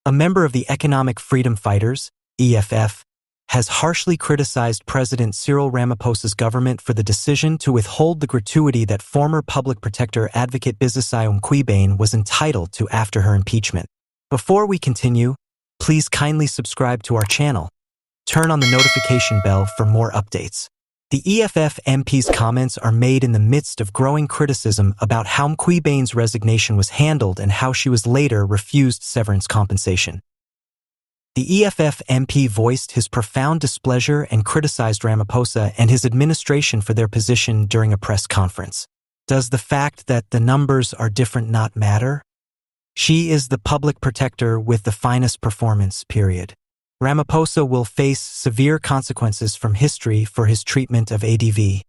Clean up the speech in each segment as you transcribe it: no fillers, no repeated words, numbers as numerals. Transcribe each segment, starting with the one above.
A member of the Economic Freedom Fighters, EFF, has harshly criticized President Cyril Ramaphosa's government for the decision to withhold the gratuity that former public protector advocate Busisiwe Mkhwebane was entitled to after her impeachment. Before we continue, please kindly subscribe to our channel. Turn on the notification bell for more updates. The EFF MP's comments are made in the midst of growing criticism about how Mkhwebane's resignation was handled and how she was later refused severance compensation. The EFF MP voiced his profound displeasure and criticized Ramaphosa and his administration for their position during a press conference. Does the fact that the numbers are different not matter? She is the public protector with the finest performance, period. Ramaphosa will face severe consequences from history for his treatment of ADV.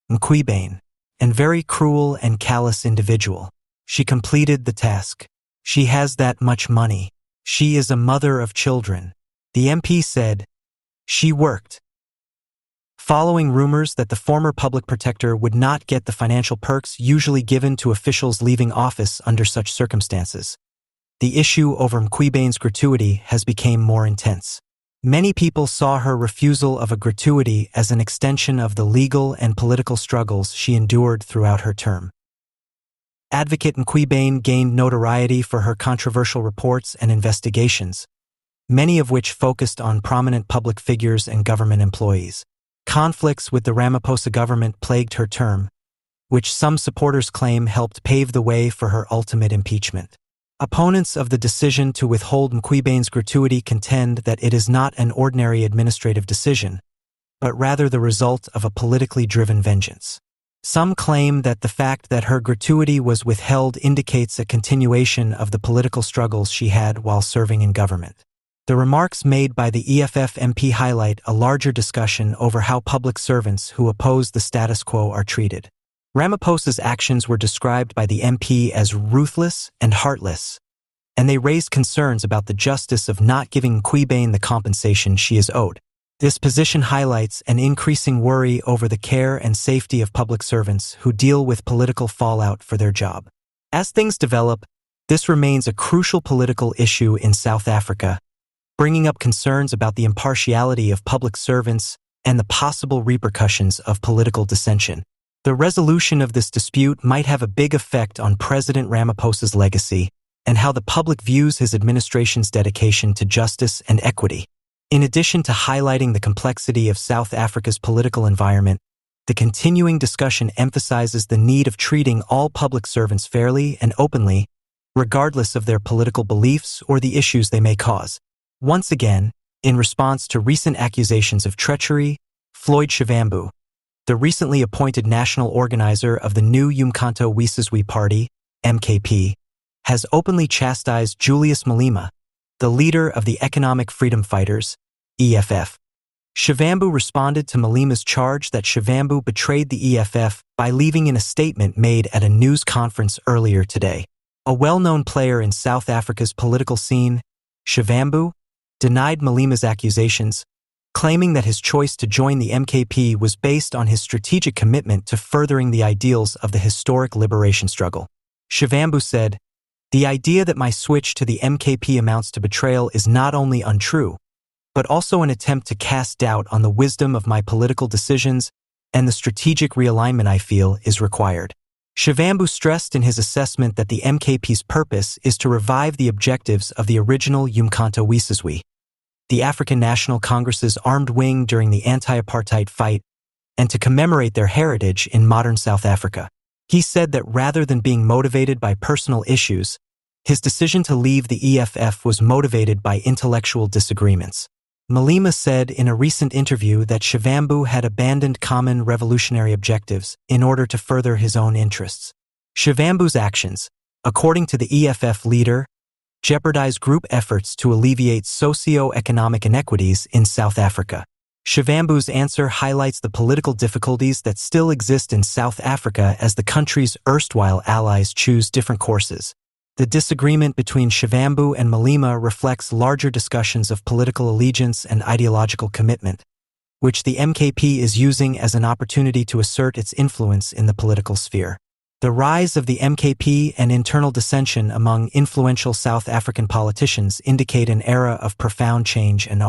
Mkhwebane, and very cruel and callous individual. She completed the task. She has that much money. She is a mother of children. The MP said, she worked. Following rumors that the former public protector would not get the financial perks usually given to officials leaving office under such circumstances, the issue over Mkhwebane's gratuity has become more intense. Many people saw her refusal of a gratuity as an extension of the legal and political struggles she endured throughout her term. Advocate Mkhwebane gained notoriety for her controversial reports and investigations, many of which focused on prominent public figures and government employees. Conflicts with the Ramaphosa government plagued her term, which some supporters claim helped pave the way for her ultimate impeachment. Opponents of the decision to withhold Mkhwebane's gratuity contend that it is not an ordinary administrative decision, but rather the result of a politically driven vengeance. Some claim that the fact that her gratuity was withheld indicates a continuation of the political struggles she had while serving in government. The remarks made by the EFF MP highlight a larger discussion over how public servants who oppose the status quo are treated. Ramaphosa's actions were described by the MP as ruthless and heartless, and they raised concerns about the justice of not giving Mkhwebane the compensation she is owed. This position highlights an increasing worry over the care and safety of public servants who deal with political fallout for their job. As things develop, this remains a crucial political issue in South Africa, bringing up concerns about the impartiality of public servants and the possible repercussions of political dissension. The resolution of this dispute might have a big effect on President Ramaphosa's legacy and how the public views his administration's dedication to justice and equity. In addition to highlighting the complexity of South Africa's political environment, the continuing discussion emphasizes the need of treating all public servants fairly and openly, regardless of their political beliefs or the issues they may cause. Once again, in response to recent accusations of treachery, Floyd Shivambu, the recently appointed national organizer of the new uMkhonto weSizwe party, MKP, has openly chastised Julius Malema, the leader of the Economic Freedom Fighters, EFF. Shivambu responded to Malema's charge that Shivambu betrayed the EFF by leaving in a statement made at a news conference earlier today. A well-known player in South Africa's political scene, Shivambu denied Malema's accusations, claiming that his choice to join the MKP was based on his strategic commitment to furthering the ideals of the historic liberation struggle. Shivambu said, "The idea that my switch to the MKP amounts to betrayal is not only untrue, but also an attempt to cast doubt on the wisdom of my political decisions and the strategic realignment I feel is required." Shivambu stressed in his assessment that the MKP's purpose is to revive the objectives of the original uMkhonto weSizwe, the African National Congress's armed wing during the anti-apartheid fight, and to commemorate their heritage in modern South Africa. He said that rather than being motivated by personal issues, his decision to leave the EFF was motivated by intellectual disagreements. Malema said in a recent interview that Shivambu had abandoned common revolutionary objectives in order to further his own interests. Shivambu's actions, according to the EFF leader, jeopardize group efforts to alleviate socio-economic inequities in South Africa. Shivambu's answer highlights the political difficulties that still exist in South Africa as the country's erstwhile allies choose different courses. The disagreement between Shivambu and Malema reflects larger discussions of political allegiance and ideological commitment, which the MKP is using as an opportunity to assert its influence in the political sphere. The rise of the MKP and internal dissension among influential South African politicians indicate an era of profound change and